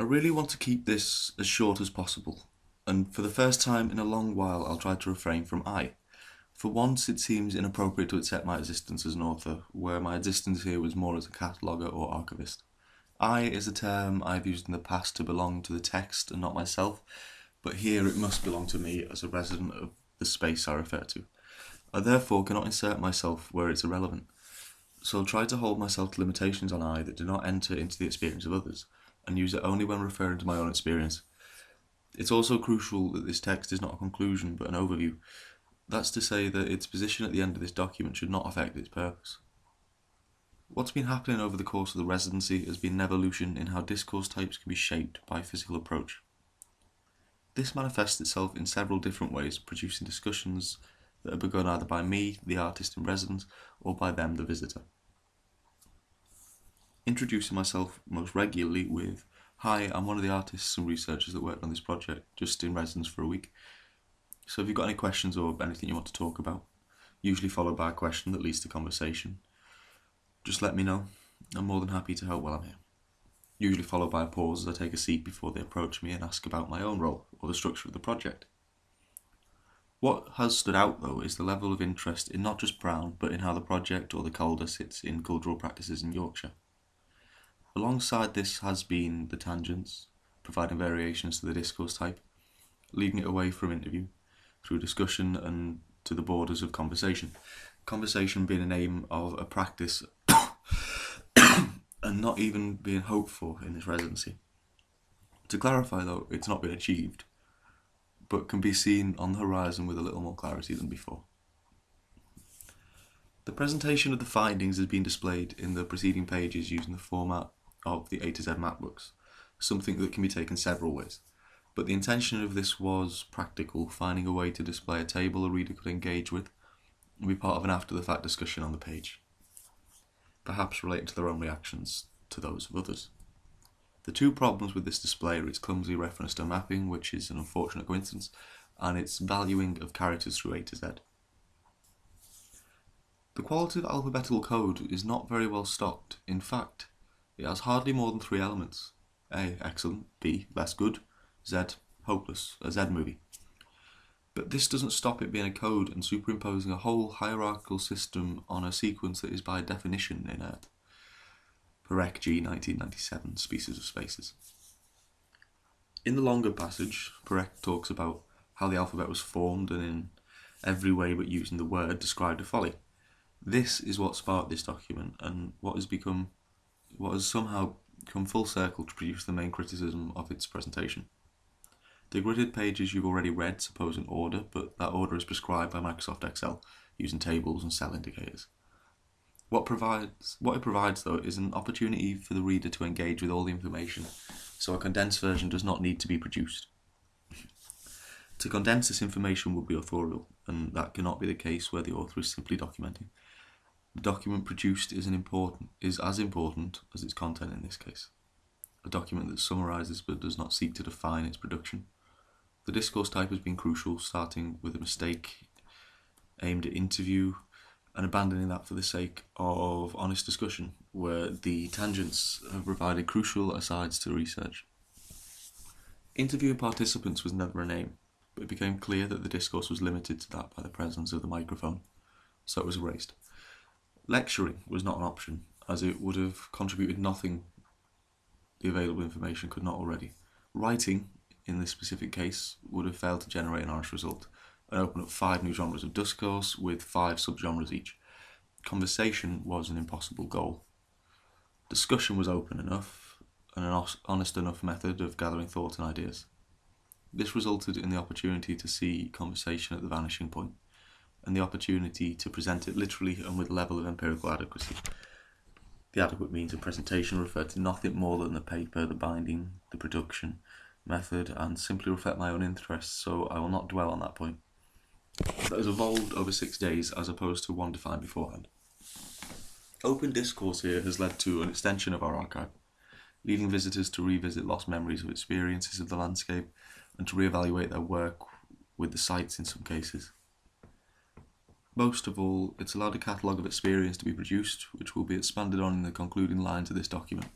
I really want to keep this as short as possible, and for the first time in a long while I'll try to refrain from I. For once it seems inappropriate to accept my existence as an author, where my existence here was more as a cataloguer or archivist. I is a term I've used in the past to belong to the text and not myself, but here it must belong to me as a resident of the space I refer to. I therefore cannot insert myself where it's irrelevant, so I'll try to hold myself to limitations on I that do not enter into the experience of others, and use it only when referring to my own experience. It's also crucial that this text is not a conclusion but an overview. That's to say that its position at the end of this document should not affect its purpose. What's been happening over the course of the residency has been an evolution in how discourse types can be shaped by physical approach. This manifests itself in several different ways, producing discussions that are begun either by me, the artist in residence, or by them, the visitor. Introducing myself most regularly with, "Hi, I'm one of the artists and researchers that worked on this project, just in residence for a week. So if you've got any questions or anything you want to talk about," usually followed by a question that leads to conversation, "just let me know. I'm more than happy to help while I'm here." Usually followed by a pause as I take a seat before they approach me and ask about my own role or the structure of the project. What has stood out, though, is the level of interest in not just Brown, but in how the project or the Calder sits in cultural practices in Yorkshire. Alongside this has been the tangents, providing variations to the discourse type, leading it away from interview, through discussion and to the borders of conversation. Conversation being a name of a practice and not even being hoped for in this residency. To clarify, though, it's not been achieved, but can be seen on the horizon with a little more clarity than before. The presentation of the findings has been displayed in the preceding pages using the format of the A to Z map books, something that can be taken several ways. But the intention of this was practical, finding a way to display a table a reader could engage with and be part of an after-the-fact discussion on the page, perhaps relating to their own reactions to those of others. The two problems with this display are its clumsy reference to mapping, which is an unfortunate coincidence, and its valuing of characters through A to Z. The qualitative alphabetical code is not very well stocked. In fact, it has hardly more than 3 elements. A, excellent; B, less good; Z, hopeless, a Z movie. But this doesn't stop it being a code and superimposing a whole hierarchical system on a sequence that is by definition inert. Perec G 1997, Species of Spaces. In the longer passage, Perec talks about how the alphabet was formed and in every way but using the word described a folly. This is what sparked this document and what has somehow come full circle to produce the main criticism of its presentation. The gridded pages you've already read suppose an order, but that order is prescribed by Microsoft Excel using tables and cell indicators. What it provides, though, is an opportunity for the reader to engage with all the information, so a condensed version does not need to be produced. To condense this information would be authorial, and that cannot be the case where the author is simply documenting. The document produced is as important as its content in this case. A document that summarises but does not seek to define its production. The discourse type has been crucial, starting with a mistake aimed at interview and abandoning that for the sake of honest discussion, where the tangents have provided crucial asides to research. Interviewing participants was never an aim, but it became clear that the discourse was limited to that by the presence of the microphone, so it was erased. Lecturing was not an option, as it would have contributed nothing the available information could not already. Writing, in this specific case, would have failed to generate an honest result, and open up 5 new genres of discourse with 5 subgenres each. Conversation was an impossible goal. Discussion was open enough, and an honest enough method of gathering thought and ideas. This resulted in the opportunity to see conversation at the vanishing point, and the opportunity to present it literally and with a level of empirical adequacy. The adequate means of presentation referred to nothing more than the paper, the binding, the production, method, and simply reflect my own interests, so I will not dwell on that point. That has evolved over 6 days as opposed to one defined beforehand. Open discourse here has led to an extension of our archive, leading visitors to revisit lost memories of experiences of the landscape and to reevaluate their work with the sites in some cases. Most of all, it's allowed a catalogue of experience to be produced, which will be expanded on in the concluding lines of this document.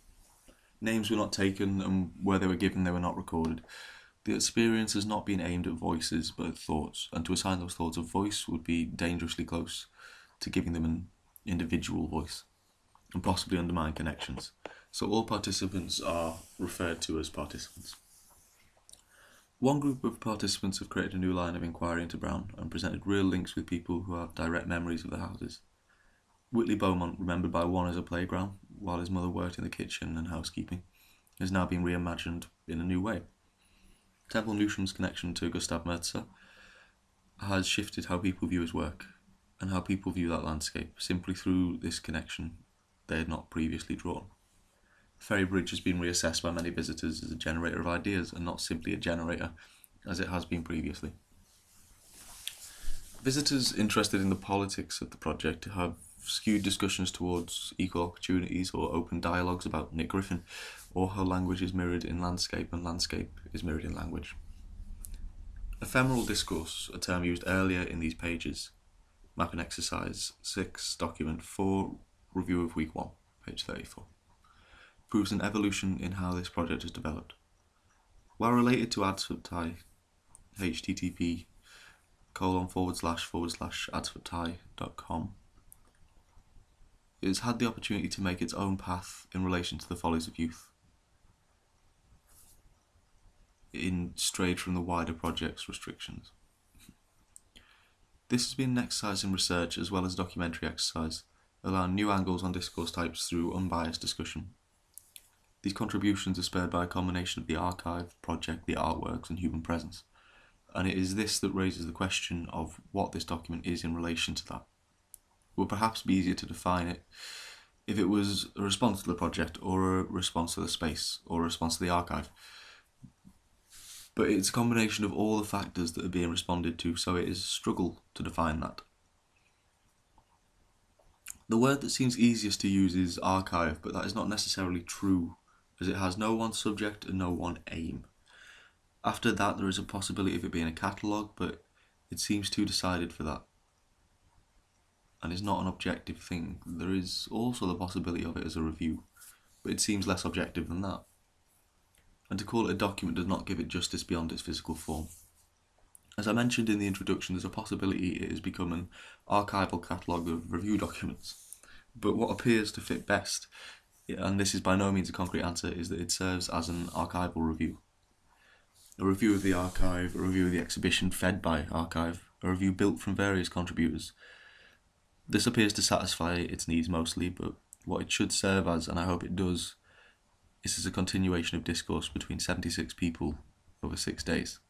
Names were not taken, and where they were given, they were not recorded. The experience has not been aimed at voices, but at thoughts, and to assign those thoughts a voice would be dangerously close to giving them an individual voice, and possibly undermine connections. So all participants are referred to as participants. One group of participants have created a new line of inquiry into Brown and presented real links with people who have direct memories of the houses. Whitley Beaumont, remembered by one as a playground, while his mother worked in the kitchen and housekeeping, has now been reimagined in a new way. Temple Newsham's connection to Gustav Merzer has shifted how people view his work and how people view that landscape, simply through this connection they had not previously drawn. Ferry Bridge has been reassessed by many visitors as a generator of ideas and not simply a generator, as it has been previously. Visitors interested in the politics of the project have skewed discussions towards equal opportunities or open dialogues about Nick Griffin, or how language is mirrored in landscape and landscape is mirrored in language. Ephemeral discourse, a term used earlier in these pages, Mapping Exercise 6, Document 4, Review of Week 1, page 34, proves an evolution in how this project has developed. While related to adsubtai, http://adsubtai.com, it has had the opportunity to make its own path in relation to the follies of youth, strayed from the wider project's restrictions. This has been an exercise in research as well as a documentary exercise, allowing new angles on discourse types through unbiased discussion. These contributions are spurred by a combination of the archive, project, the artworks, and human presence, and it is this that raises the question of what this document is in relation to that. It would perhaps be easier to define it if it was a response to the project, or a response to the space, or a response to the archive. But it's a combination of all the factors that are being responded to, so it is a struggle to define that. The word that seems easiest to use is archive, but that is not necessarily true, as it has no one subject and no one aim. After that, there is a possibility of it being a catalogue, but it seems too decided for that, and is not an objective thing. There is also the possibility of it as a review, but it seems less objective than that. And to call it a document does not give it justice beyond its physical form. As I mentioned in the introduction, there's a possibility it has become an archival catalogue of review documents. But what appears to fit best, and this is by no means a concrete answer, is that it serves as an archival review. A review of the archive, a review of the exhibition fed by archive, a review built from various contributors. This appears to satisfy its needs mostly, but what it should serve as, and I hope it does, is as a continuation of discourse between 76 people over 6 days.